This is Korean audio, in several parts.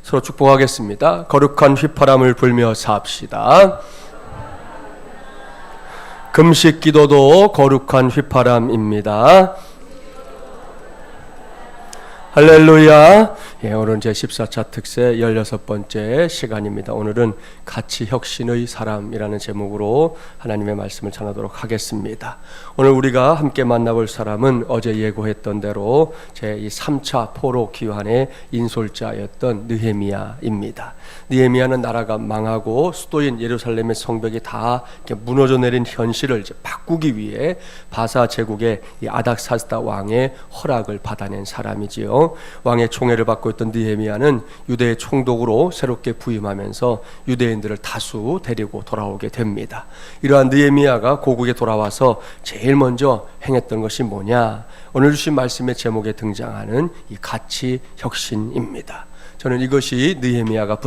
서로 축복하겠습니다. 거룩한 휘파람을 불며 삽시다. 금식 기도도 거룩한 휘파람입니다. 할렐루야. 오늘은 제14차 특세 16번째 시간입니다. 오늘은 가치 혁신의 사람이라는 제목으로 하나님의 말씀을 전하도록 하겠습니다. 오늘 우리가 함께 만나볼 사람은 어제 예고했던 대로 제3차 포로 기환의 인솔자였던 느헤미야입니다. 느헤미야는 나라가 망하고 수도인 예루살렘의 성벽이 다 이렇게 무너져 내린 현실을 이제 바꾸기 위해 바사 제국의 이 아닥사스다 왕의 허락을 받아낸 사람이지요. 왕의 총애를 받고 있던 느헤미야는 유대의 총독으로 새롭게 부임하면서 유대인들을 다수 데리고 돌아오게 됩니다. 이러한 느헤미야가 고국에 돌아와서 제일 먼저 행했던 것이 뭐냐? 오늘 주신 말씀의 제목에 등장하는 이 가치 혁신입니다. 저는 이것이 느헤미야가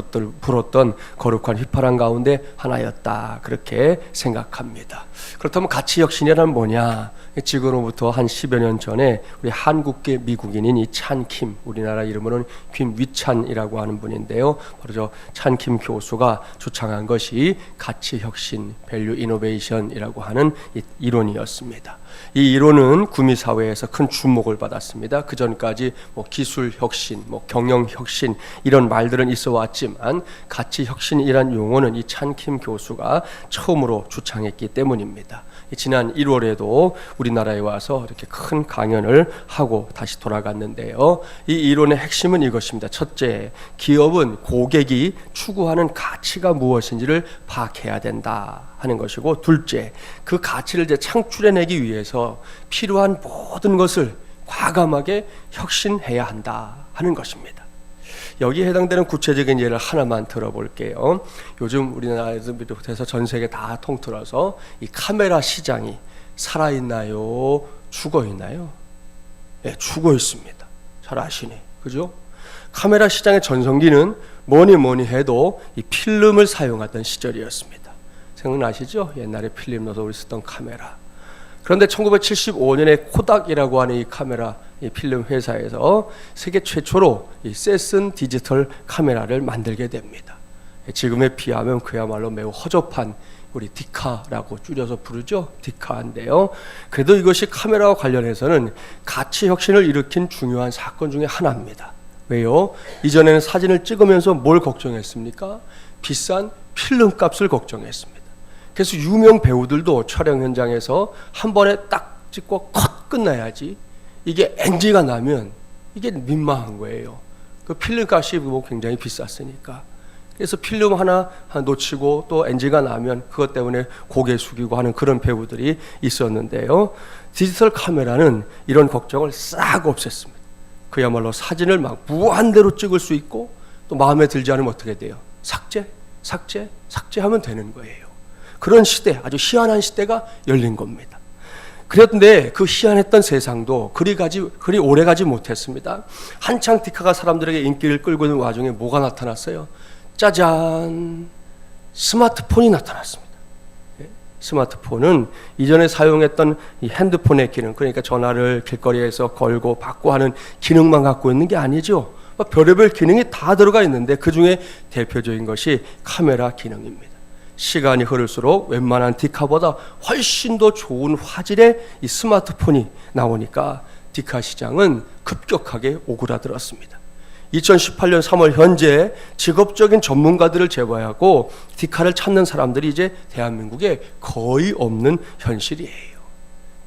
불었던 거룩한 휘파람 가운데 하나였다, 그렇게 생각합니다. 그렇다면 가치 혁신이란 뭐냐? 지금으로부터 한 10여 년 전에 우리 한국계 미국인인 이 찬킴, 우리나라 이름으로는 김위찬이라고 하는 분인데요, 바로 저 찬킴 교수가 주창한 것이 가치 혁신, 밸류 이노베이션이라고 하는 이 이론이었습니다. 이 이론은 구미 사회에서 큰 주목을 받았습니다. 그 전까지 기술 혁신, 경영 혁신 이런 말들은 있어 왔지만 가치 혁신이란 용어는 이 찬킴 교수가 처음으로 주창했기 때문입니다. 지난 1월에도 우리나라에 와서 이렇게 큰 강연을 하고 다시 돌아갔는데요. 이 이론의 핵심은 이것입니다. 첫째, 기업은 고객이 추구하는 가치가 무엇인지를 파악해야 된다 하는 것이고, 둘째, 그 가치를 이제 창출해내기 위해서 필요한 모든 것을 과감하게 혁신해야 한다 하는 것입니다. 여기에 해당되는 구체적인 예를 하나만 들어볼게요. 요즘 우리나라에서 비롯해서 전 세계 다 통틀어서 이 카메라 시장이 살아있나요? 죽어있나요? 네, 죽어있습니다. 잘 아시네, 그죠? 카메라 시장의 전성기는 뭐니 해도 이 필름을 사용하던 시절이었습니다. 생각나시죠? 옛날에 필름 넣어서 우리 쓰던 카메라. 그런데 1975년에 코닥이라고 하는 이 카메라, 이 필름 회사에서 세계 최초로 이 세슨 디지털 카메라를 만들게 됩니다. 지금에 비하면 그야말로 매우 허접한 우리 디카라고 줄여서 부르죠. 디카인데요. 그래도 이것이 카메라와 관련해서는 가치 혁신을 일으킨 중요한 사건 중에 하나입니다. 왜요? 이전에는 사진을 찍으면서 뭘 걱정했습니까? 비싼 필름 값을 걱정했습니다. 그래서 유명 배우들도 촬영 현장에서 한 번에 딱 찍고 컷 끝나야지, 이게 NG가 나면 이게 민망한 거예요. 그 필름 값이 굉장히 비쌌으니까. 그래서 필름 하나 놓치고 또 NG가 나면 그것 때문에 고개 숙이고 하는 그런 배우들이 있었는데요. 디지털 카메라는 이런 걱정을 싹 없앴습니다. 그야말로 사진을 막 무한대로 찍을 수 있고, 또 마음에 들지 않으면 어떻게 돼요? 삭제하면 되는 거예요. 그런 시대, 아주 희한한 시대가 열린 겁니다. 그런데 그 희한했던 세상도 그리 오래 가지 못했습니다. 한창 디카가 사람들에게 인기를 끌고 있는 와중에 뭐가 나타났어요? 짜잔! 스마트폰이 나타났습니다. 스마트폰은 이전에 사용했던 이 핸드폰의 기능, 그러니까 전화를 길거리에서 걸고 받고 하는 기능만 갖고 있는 게 아니죠. 별의별 기능이 다 들어가 있는데 그 중에 대표적인 것이 카메라 기능입니다. 시간이 흐를수록 웬만한 디카보다 훨씬 더 좋은 화질의 이 스마트폰이 나오니까 디카 시장은 급격하게 오그라들었습니다. 2018년 3월 현재 직업적인 전문가들을 제외하고 디카를 찾는 사람들이 이제 대한민국에 거의 없는 현실이에요.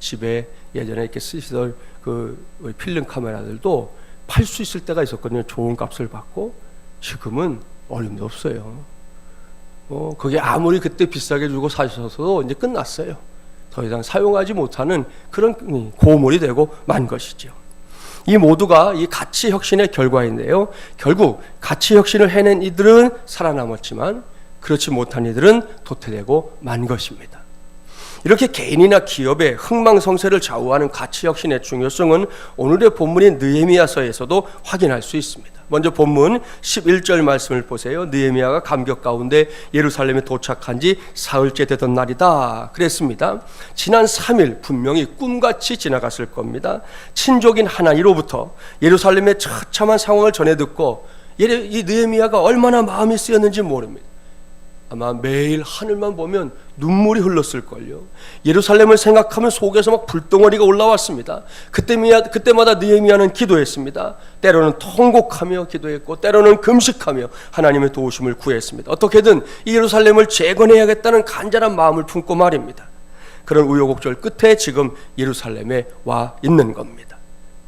집에 예전에 이렇게 쓰시던 그 필름 카메라들도 팔 수 있을 때가 있었거든요. 좋은 값을 받고. 지금은 어림도 없어요. 그게 아무리 그때 비싸게 주고 사셔서도 이제 끝났어요. 더 이상 사용하지 못하는 그런 고물이 되고 만 것이죠. 이 모두가 이 가치 혁신의 결과인데요. 결국 가치 혁신을 해낸 이들은 살아남았지만 그렇지 못한 이들은 도태되고 만 것입니다. 이렇게 개인이나 기업의 흥망성쇠를 좌우하는 가치 혁신의 중요성은 오늘의 본문인 느헤미야서에서도 확인할 수 있습니다. 먼저 본문 11절 말씀을 보세요. 느헤미야가 감격 가운데 예루살렘에 도착한 지 사흘째 되던 날이다 그랬습니다. 지난 3일 분명히 꿈같이 지나갔을 겁니다. 친족인 하나니로부터 예루살렘의 처참한 상황을 전해 듣고 이 느헤미야가 얼마나 마음이 쓰였는지 모릅니다. 아마 매일 하늘만 보면 눈물이 흘렀을걸요. 예루살렘을 생각하면 속에서 막 불덩어리가 올라왔습니다. 그때마다 느헤미야는 기도했습니다. 때로는 통곡하며 기도했고 때로는 금식하며 하나님의 도우심을 구했습니다. 어떻게든 이 예루살렘을 재건해야겠다는 간절한 마음을 품고 말입니다. 그런 우여곡절 끝에 지금 예루살렘에 와 있는 겁니다.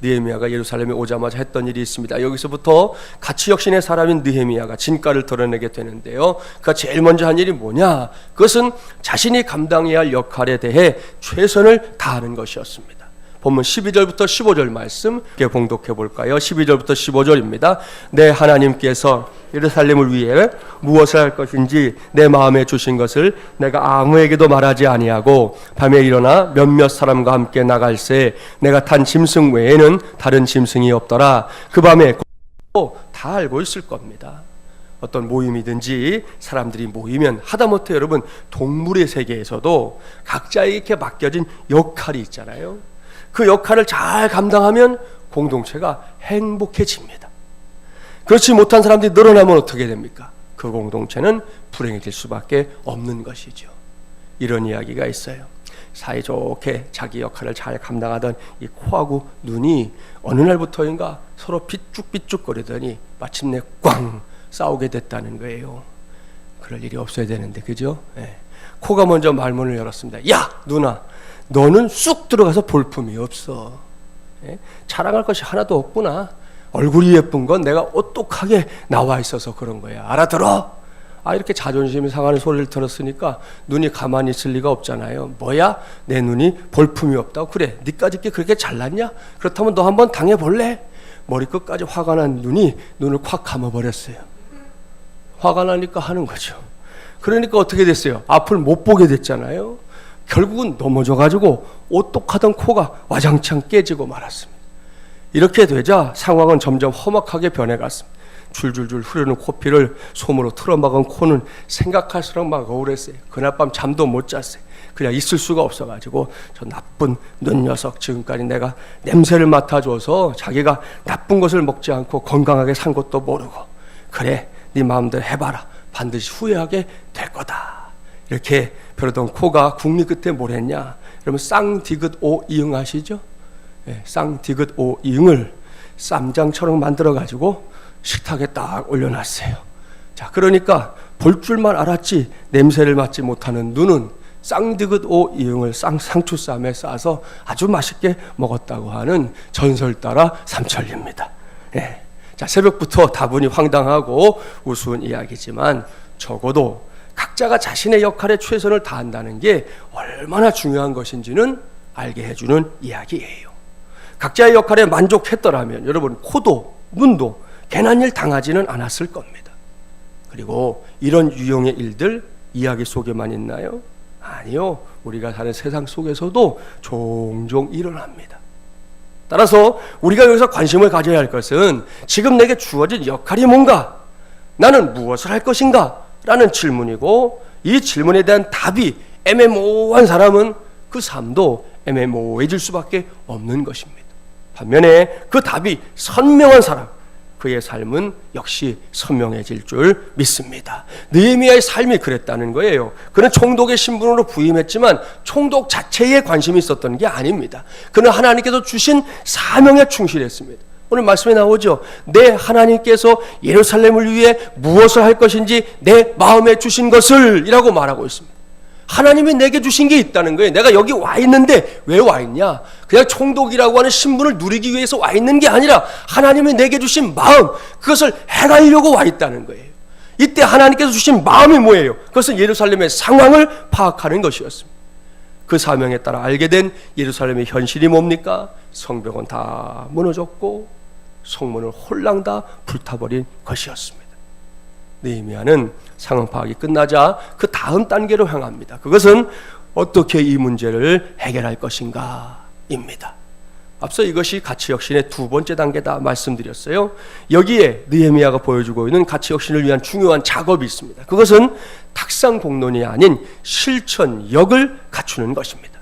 느헤미야가 예루살렘에 오자마자 했던 일이 있습니다. 여기서부터 가치혁신의 사람인 느헤미야가 진가를 드러내게 되는데요. 그가 제일 먼저 한 일이 뭐냐? 그것은 자신이 감당해야 할 역할에 대해 최선을 다하는 것이었습니다. 본문 12절부터 15절 말씀 봉독해 볼까요? 12절부터 15절입니다. 내 하나님께서 예루살렘을 위해 무엇을 할 것인지 내 마음에 주신 것을 내가 아무에게도 말하지 아니하고 밤에 일어나 몇몇 사람과 함께 나갈새 내가 탄 짐승 외에는 다른 짐승이 없더라. 그 밤에 다 알고 있을 겁니다. 어떤 모임이든지 사람들이 모이면 하다못해 여러분 동물의 세계에서도 각자에게 이렇게 맡겨진 역할이 있잖아요. 그 역할을 잘 감당하면 공동체가 행복해집니다. 그렇지 못한 사람들이 늘어나면 어떻게 됩니까? 그 공동체는 불행해질 수밖에 없는 것이죠. 이런 이야기가 있어요. 사이좋게 자기 역할을 잘 감당하던 이 코하고 눈이 어느 날부터인가 서로 삐쭉삐쭉거리더니 마침내 꽝 싸우게 됐다는 거예요. 그럴 일이 없어야 되는데, 그죠? 네. 코가 먼저 말문을 열었습니다. 야, 누나, 너는 쑥 들어가서 볼품이 없어. 예? 자랑할 것이 하나도 없구나. 얼굴이 예쁜 건 내가 오똑하게 나와 있어서 그런 거야. 알아들어? 이렇게 자존심이 상하는 소리를 들었으니까 눈이 가만히 있을 리가 없잖아요. 뭐야? 내 눈이 볼품이 없다고? 그래, 니까짓 게 그렇게 잘났냐? 그렇다면 너 한번 당해볼래? 머리끝까지 화가 난 눈이 눈을 콱 감아버렸어요. 화가 나니까 하는 거죠. 그러니까 어떻게 됐어요? 앞을 못 보게 됐잖아요. 결국은 넘어져가지고 오똑하던 코가 와장창 깨지고 말았습니다. 이렇게 되자 상황은 점점 험악하게 변해갔습니다. 줄줄줄 흐르는 코피를 솜으로 틀어막은 코는 생각할수록 막 우울했어요. 그날 밤 잠도 못 잤어요. 그냥 있을 수가 없어가지고 저 나쁜 눈 녀석, 지금까지 내가 냄새를 맡아줘서 자기가 나쁜 것을 먹지 않고 건강하게 산 것도 모르고, 그래 네 마음대로 해봐라, 반드시 후회하게 될 거다. 이렇게 벼르던 코가 국리 끝에 뭘 했냐? 여러분 쌍디귿 오 이응 아시죠? 네, 쌍디귿 오 이응을 쌈장처럼 만들어가지고 식탁에 딱 올려놨어요. 자, 그러니까 볼 줄만 알았지 냄새를 맡지 못하는 눈은 쌍디귿 오 이응을 상추쌈에 싸서 아주 맛있게 먹었다고 하는 전설 따라 삼천리입니다. 네. 자, 새벽부터 다분히 황당하고 우스운 이야기지만 적어도 각자가 자신의 역할에 최선을 다한다는 게 얼마나 중요한 것인지는 알게 해주는 이야기예요. 각자의 역할에 만족했더라면 여러분 코도 눈도 괜한 일 당하지는 않았을 겁니다. 그리고 이런 유형의 일들 이야기 속에만 있나요? 아니요. 우리가 사는 세상 속에서도 종종 일어납니다. 따라서 우리가 여기서 관심을 가져야 할 것은 지금 내게 주어진 역할이 뭔가? 나는 무엇을 할 것인가? 라는 질문이고, 이 질문에 대한 답이 애매모호한 사람은 그 삶도 애매모호해질 수밖에 없는 것입니다. 반면에 그 답이 선명한 사람, 그의 삶은 역시 선명해질 줄 믿습니다. 느헤미야의 삶이 그랬다는 거예요. 그는 총독의 신분으로 부임했지만 총독 자체에 관심이 있었던 게 아닙니다. 그는 하나님께서 주신 사명에 충실했습니다. 오늘 말씀에 나오죠. 내 하나님께서 예루살렘을 위해 무엇을 할 것인지 내 마음에 주신 것을 이라고 말하고 있습니다. 하나님이 내게 주신 게 있다는 거예요. 내가 여기 와 있는데 왜 와 있냐? 그냥 총독이라고 하는 신분을 누리기 위해서 와 있는 게 아니라 하나님이 내게 주신 마음, 그것을 해가려고 와 있다는 거예요. 이때 하나님께서 주신 마음이 뭐예요? 그것은 예루살렘의 상황을 파악하는 것이었습니다. 그 사명에 따라 알게 된 예루살렘의 현실이 뭡니까? 성벽은 다 무너졌고 성문을 홀랑 다 불타버린 것이었습니다. 느헤미야는 상황 파악이 끝나자 그 다음 단계로 향합니다. 그것은 어떻게 이 문제를 해결할 것인가 입니다. 앞서 이것이 가치혁신의 두 번째 단계다 말씀드렸어요. 여기에 느헤미야가 보여주고 있는 가치혁신을 위한 중요한 작업이 있습니다. 그것은 탁상공론이 아닌 실천력을 갖추는 것입니다.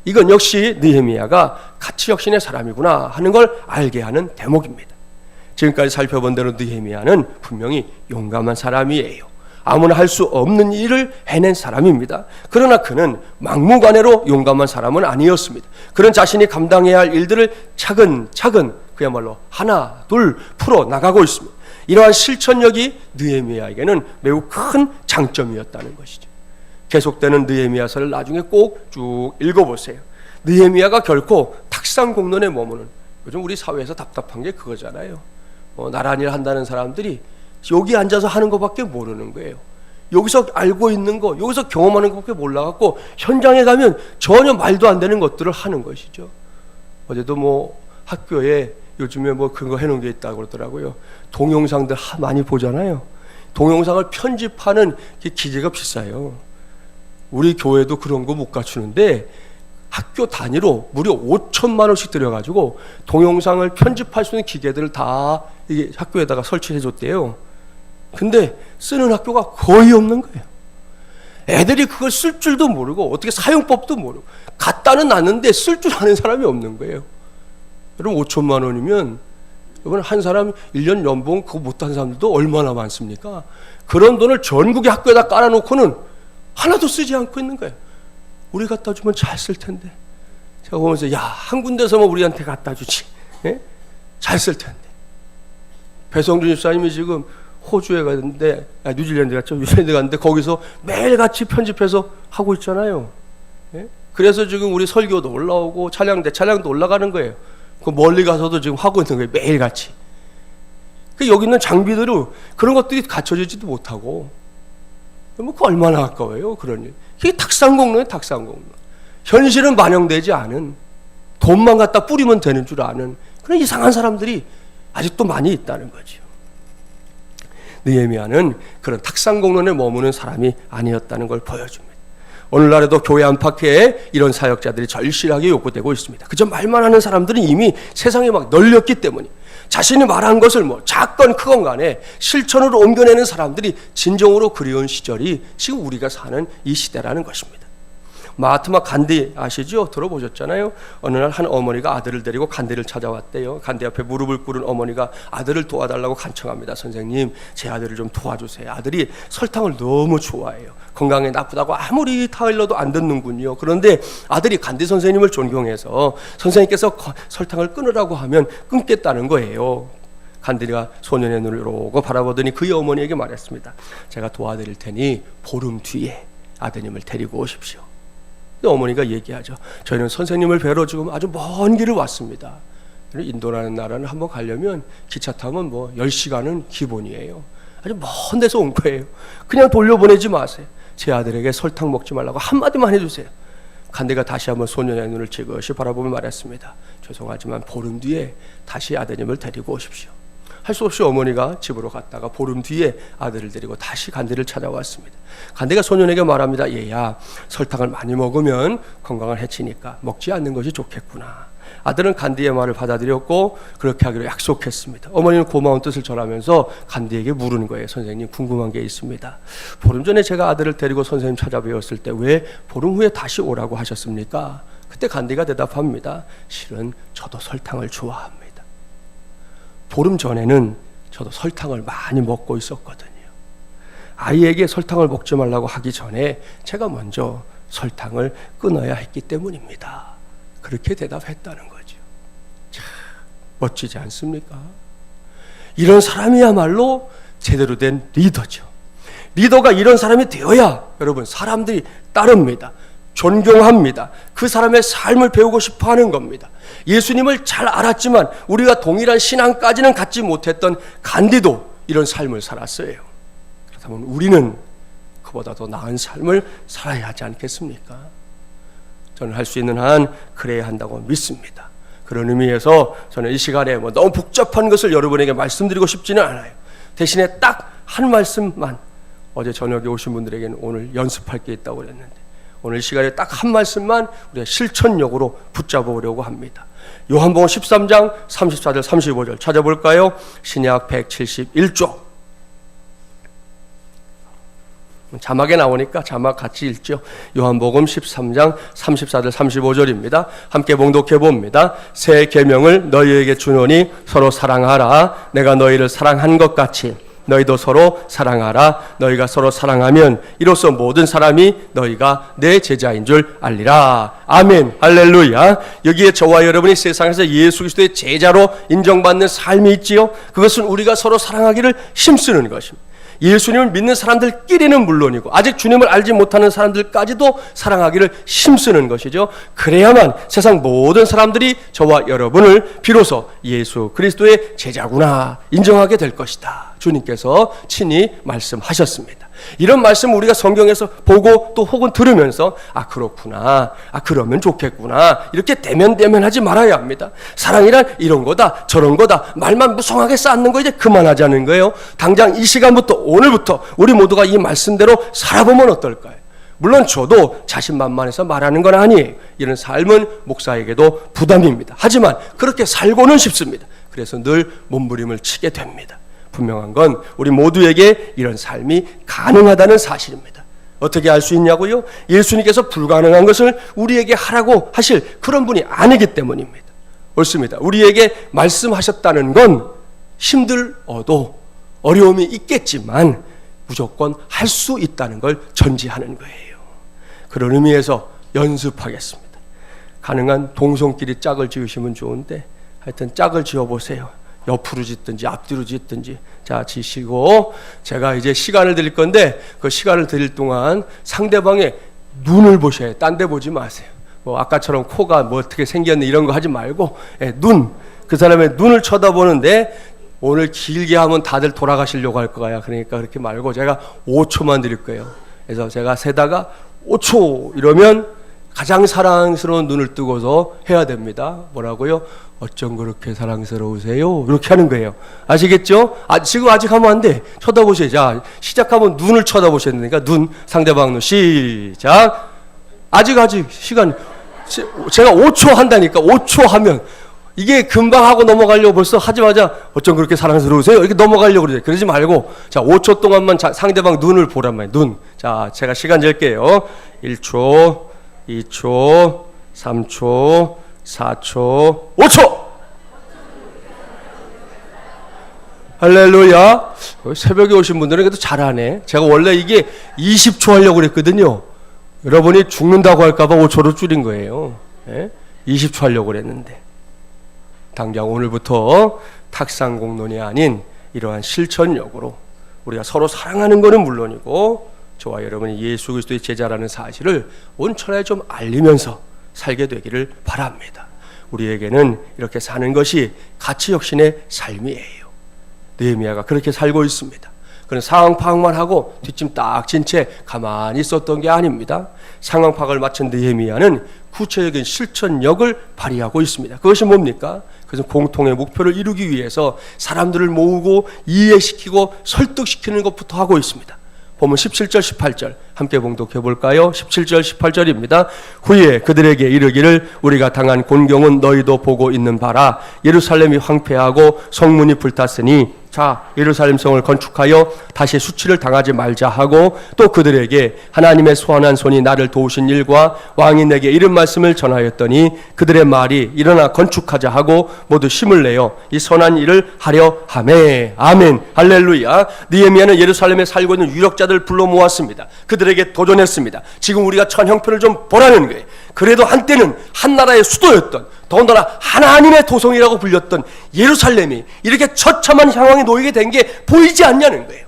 이건 역시 느헤미야가 가치혁신의 사람이구나 하는 걸 알게 하는 대목입니다. 지금까지 살펴본 대로 느헤미야는 분명히 용감한 사람이에요. 아무나 할 수 없는 일을 해낸 사람입니다. 그러나 그는 막무가내로 용감한 사람은 아니었습니다. 그는 자신이 감당해야 할 일들을 차근차근 그야말로 하나 둘 풀어 나가고 있습니다. 이러한 실천력이 느헤미야에게는 매우 큰 장점이었다는 것이죠. 계속되는 느헤미야서를 나중에 꼭 쭉 읽어보세요. 느헤미야가 결코 탁상공론에 머무는, 요즘 우리 사회에서 답답한 게 그거잖아요. 나란 일 한다는 사람들이 여기 앉아서 하는 것밖에 모르는 거예요. 여기서 알고 있는 거, 여기서 경험하는 것밖에 몰라갖고 현장에 가면 전혀 말도 안 되는 것들을 하는 것이죠. 어제도 학교에 요즘에 그런 거 해놓은 게 있다고 그러더라고요. 동영상들 많이 보잖아요. 동영상을 편집하는 기계가 비싸요. 우리 교회도 그런 거 못 갖추는데 학교 단위로 무려 5천만 원씩 들여가지고 동영상을 편집할 수 있는 기계들을 다 이게 학교에다가 설치해 줬대요. 근데 쓰는 학교가 거의 없는 거예요. 애들이 그걸 쓸 줄도 모르고 어떻게 사용법도 모르고 갖다는 놨는데 쓸 줄 아는 사람이 없는 거예요. 여러분 5천만 원이면 여러분 한 사람 1년 연봉 그거 못한 사람들도 얼마나 많습니까? 그런 돈을 전국의 학교에다 깔아놓고는 하나도 쓰지 않고 있는 거예요. 우리 갖다 주면 잘 쓸 텐데. 제가 보면서 한 군데서만 우리한테 갖다 주지. 예? 잘 쓸 텐데. 배성준 집사님이 지금 호주에 갔는데, 뉴질랜드 갔죠. 뉴질랜드 갔는데 거기서 매일같이 편집해서 하고 있잖아요. 예? 그래서 지금 우리 설교도 올라오고 차량도 올라가는 거예요. 그 멀리 가서도 지금 하고 있는 거예요. 매일같이. 여기 있는 장비들은 그런 것들이 갖춰지지도 못하고. 그 얼마나 아까워요, 그런 일. 이게 탁상공론이에요, 탁상공론. 현실은 반영되지 않은, 돈만 갖다 뿌리면 되는 줄 아는 그런 이상한 사람들이 아직도 많이 있다는 거죠. 느헤미야는 그런 탁상공론에 머무는 사람이 아니었다는 걸 보여줍니다. 오늘날에도 교회 안팎에 이런 사역자들이 절실하게 요구되고 있습니다. 그저 말만 하는 사람들은 이미 세상에 막 널렸기 때문에 자신이 말한 것을 작건 크건 간에 실천으로 옮겨내는 사람들이 진정으로 그리운 시절이 지금 우리가 사는 이 시대라는 것입니다. 마하트마 간디 아시죠? 들어보셨잖아요. 어느 날 한 어머니가 아들을 데리고 간디를 찾아왔대요. 간디 앞에 무릎을 꿇은 어머니가 아들을 도와달라고 간청합니다. 선생님, 제 아들을 좀 도와주세요. 아들이 설탕을 너무 좋아해요. 건강에 나쁘다고 아무리 타일러도 안 듣는군요. 그런데 아들이 간디 선생님을 존경해서 선생님께서 설탕을 끊으라고 하면 끊겠다는 거예요. 간디가 소년의 눈을 이러고 바라보더니 그의 어머니에게 말했습니다. 제가 도와드릴 테니 보름 뒤에 아드님을 데리고 오십시오. 어머니가 얘기하죠. 저희는 선생님을 뵈러 지금 아주 먼 길을 왔습니다. 인도라는 나라는 한번 가려면 기차 타면 10시간은 기본이에요. 아주 먼 데서 온 거예요. 그냥 돌려보내지 마세요. 제 아들에게 설탕 먹지 말라고 한마디만 해주세요. 간디가 다시 한번 소년의 눈을 지그시 바라보며 말했습니다. 죄송하지만 보름 뒤에 다시 아드님을 데리고 오십시오. 할 수 없이 어머니가 집으로 갔다가 보름 뒤에 아들을 데리고 다시 간디를 찾아왔습니다. 간디가 소년에게 말합니다. 얘야, 설탕을 많이 먹으면 건강을 해치니까 먹지 않는 것이 좋겠구나. 아들은 간디의 말을 받아들였고 그렇게 하기로 약속했습니다. 어머니는 고마운 뜻을 전하면서 간디에게 물은 거예요. 선생님, 궁금한 게 있습니다. 보름 전에 제가 아들을 데리고 선생님 찾아뵈었을 때 왜 보름 후에 다시 오라고 하셨습니까? 그때 간디가 대답합니다. 실은 저도 설탕을 좋아합니다. 보름 전에는 저도 설탕을 많이 먹고 있었거든요. 아이에게 설탕을 먹지 말라고 하기 전에 제가 먼저 설탕을 끊어야 했기 때문입니다. 그렇게 대답했다는 거죠. 참 멋지지 않습니까? 이런 사람이야말로 제대로 된 리더죠. 리더가 이런 사람이 되어야 여러분 사람들이 따릅니다. 존경합니다. 그 사람의 삶을 배우고 싶어 하는 겁니다. 예수님을 잘 알았지만 우리가 동일한 신앙까지는 갖지 못했던 간디도 이런 삶을 살았어요. 그렇다면 우리는 그보다 더 나은 삶을 살아야 하지 않겠습니까? 저는 할 수 있는 한 그래야 한다고 믿습니다. 그런 의미에서 저는 이 시간에 너무 복잡한 것을 여러분에게 말씀드리고 싶지는 않아요. 대신에 딱 한 말씀만, 어제 저녁에 오신 분들에게는 오늘 연습할 게 있다고 그랬는데 오늘 시간에 딱 한 말씀만 우리가 실천력으로 붙잡으려고 합니다. 요한복음 13장 34절 35절 찾아볼까요? 신약 171쪽. 자막에 나오니까 자막 같이 읽죠. 요한복음 13장 34절 35절입니다. 함께 봉독해 봅니다. 새 계명을 너희에게 주노니 서로 사랑하라. 내가 너희를 사랑한 것 같이 너희도 서로 사랑하라. 너희가 서로 사랑하면 이로써 모든 사람이 너희가 내 제자인 줄 알리라. 아멘. 할렐루야. 여기에 저와 여러분이 세상에서 예수 그리스도의 제자로 인정받는 삶이 있지요. 그것은 우리가 서로 사랑하기를 힘쓰는 것입니다. 예수님을 믿는 사람들끼리는 물론이고 아직 주님을 알지 못하는 사람들까지도 사랑하기를 힘쓰는 것이죠. 그래야만 세상 모든 사람들이 저와 여러분을 비로소 예수 그리스도의 제자구나 인정하게 될 것이다. 주님께서 친히 말씀하셨습니다. 이런 말씀 우리가 성경에서 보고 또 혹은 들으면서 그렇구나, 그러면 좋겠구나 이렇게 대면대면하지 말아야 합니다. 사랑이란 이런 거다 저런 거다 말만 무성하게 쌓는 거 이제 그만하자는 거예요. 당장 이 시간부터 오늘부터 우리 모두가 이 말씀대로 살아보면 어떨까요? 물론 저도 자신만만해서 말하는 건 아니에요. 이런 삶은 목사에게도 부담입니다. 하지만 그렇게 살고는 싶습니다. 그래서 늘 몸부림을 치게 됩니다. 분명한 건 우리 모두에게 이런 삶이 가능하다는 사실입니다. 어떻게 알 수 있냐고요? 예수님께서 불가능한 것을 우리에게 하라고 하실 그런 분이 아니기 때문입니다. 옳습니다. 우리에게 말씀하셨다는 건 힘들어도 어려움이 있겠지만 무조건 할 수 있다는 걸 전제하는 거예요. 그런 의미에서 연습하겠습니다. 가능한 동성끼리 짝을 지으시면 좋은데 하여튼 짝을 지어보세요. 옆으로 짓든지 앞뒤로 짓든지. 자, 지시고 제가 이제 시간을 드릴 건데 그 시간을 드릴 동안 상대방의 눈을 보셔야 해요. 딴 데 보지 마세요. 뭐 아까처럼 코가 뭐 어떻게 생겼네 이런 거 하지 말고 눈, 그 사람의 눈을 쳐다보는데 오늘 길게 하면 다들 돌아가시려고 할 거야. 그러니까 그렇게 말고 제가 5초만 드릴 거예요. 그래서 제가 세다가 5초 이러면 가장 사랑스러운 눈을 뜨고서 해야 됩니다. 뭐라고요? 어쩜 그렇게 사랑스러우세요? 이렇게 하는 거예요. 아시겠죠? 지금 아직 하면 안 돼. 쳐다보세요. 자, 시작하면 눈을 쳐다보셔야 되니까 눈, 상대방 눈, 시작. 아직 시간 제가 5초 한다니까. 5초 하면 이게 금방 하고 넘어가려고 벌써 하자마자 어쩜 그렇게 사랑스러우세요? 이렇게 넘어가려고 그러죠. 그러지 말고 자 5초 동안만 상대방 눈을 보란 말이에요. 눈. 자, 제가 시간 잴게요. 1초, 2초, 3초, 4초, 5초! 할렐루야. 새벽에 오신 분들은 그래도 잘하네. 제가 원래 이게 20초 하려고 그랬거든요. 여러분이 죽는다고 할까봐 5초로 줄인 거예요. 20초 하려고 그랬는데. 당장 오늘부터 탁상공론이 아닌 이러한 실천력으로 우리가 서로 사랑하는 것은 물론이고 저와 여러분이 예수 그리스도의 제자라는 사실을 온 천하에 좀 알리면서 살게 되기를 바랍니다. 우리에게는 이렇게 사는 것이 가치 혁신의 삶이에요. 느헤미야가 그렇게 살고 있습니다. 그는 상황 파악만 하고 뒷짐 딱 진 채 가만히 있었던 게 아닙니다. 상황 파악을 마친 느헤미야는 구체적인 실천력을 발휘하고 있습니다. 그것이 뭡니까? 그것은 공통의 목표를 이루기 위해서 사람들을 모으고 이해시키고 설득시키는 것부터 하고 있습니다. 보면 17절 18절 함께 봉독해 볼까요? 17절 18절입니다. 후에 그들에게 이르기를 우리가 당한 곤경은 너희도 보고 있는 바라. 예루살렘이 황폐하고 성문이 불탔으니 자 예루살렘 성을 건축하여 다시 수치를 당하지 말자 하고 또 그들에게 하나님의 소환한 손이 나를 도우신 일과 왕이 내게 이런 말씀을 전하였더니 그들의 말이 일어나 건축하자 하고 모두 힘을 내어 이 선한 일을 하려 하매. 아멘. 할렐루야. 느헤미야는 예루살렘에 살고 있는 유력자들을 불러 모았습니다. 그들에게 도전했습니다. 지금 우리가 천 형편을 좀 보라는 거예요. 그래도 한때는 한 나라의 수도였던 더군다나 하나님의 도성이라고 불렸던 예루살렘이 이렇게 처참한 상황에 놓이게 된 게 보이지 않냐는 거예요.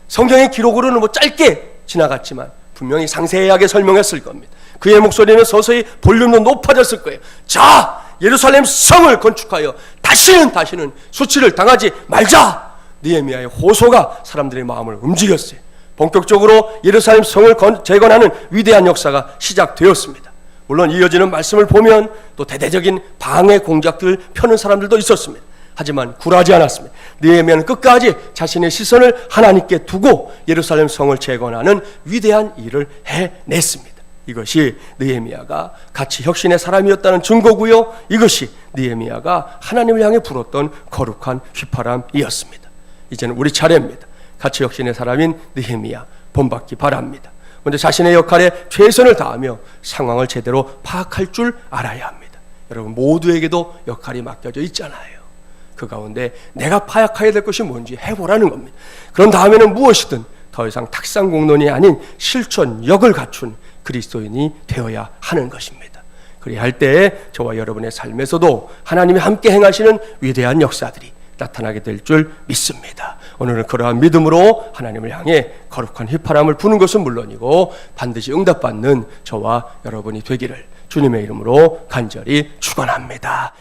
성경의 기록으로는 뭐 짧게 지나갔지만 분명히 상세하게 설명했을 겁니다. 그의 목소리는 서서히 볼륨도 높아졌을 거예요. 자, 예루살렘 성을 건축하여 다시는 수치를 당하지 말자. 느헤미야의 호소가 사람들의 마음을 움직였어요. 본격적으로 예루살렘 성을 재건하는 위대한 역사가 시작되었습니다. 물론 이어지는 말씀을 보면 또 대대적인 방해 공작들을 펴는 사람들도 있었습니다. 하지만 굴하지 않았습니다. 느헤미야는 끝까지 자신의 시선을 하나님께 두고 예루살렘 성을 재건하는 위대한 일을 해냈습니다. 이것이 느헤미야가 가치 혁신의 사람이었다는 증거고요. 이것이 느헤미야가 하나님을 향해 불었던 거룩한 휘파람이었습니다. 이제는 우리 차례입니다. 가치 혁신의 사람인 느헤미야 본받기 바랍니다. 먼저 자신의 역할에 최선을 다하며 상황을 제대로 파악할 줄 알아야 합니다. 여러분 모두에게도 역할이 맡겨져 있잖아요. 그 가운데 내가 파악해야 될 것이 뭔지 해보라는 겁니다. 그런 다음에는 무엇이든 더 이상 탁상공론이 아닌 실천력을 갖춘 그리스도인이 되어야 하는 것입니다. 그리야 할 때에 저와 여러분의 삶에서도 하나님이 함께 행하시는 위대한 역사들이 나타나게 될 줄 믿습니다. 오늘은 그러한 믿음으로 하나님을 향해 거룩한 휘파람을 부는 것은 물론이고 반드시 응답받는 저와 여러분이 되기를 주님의 이름으로 간절히 축원합니다.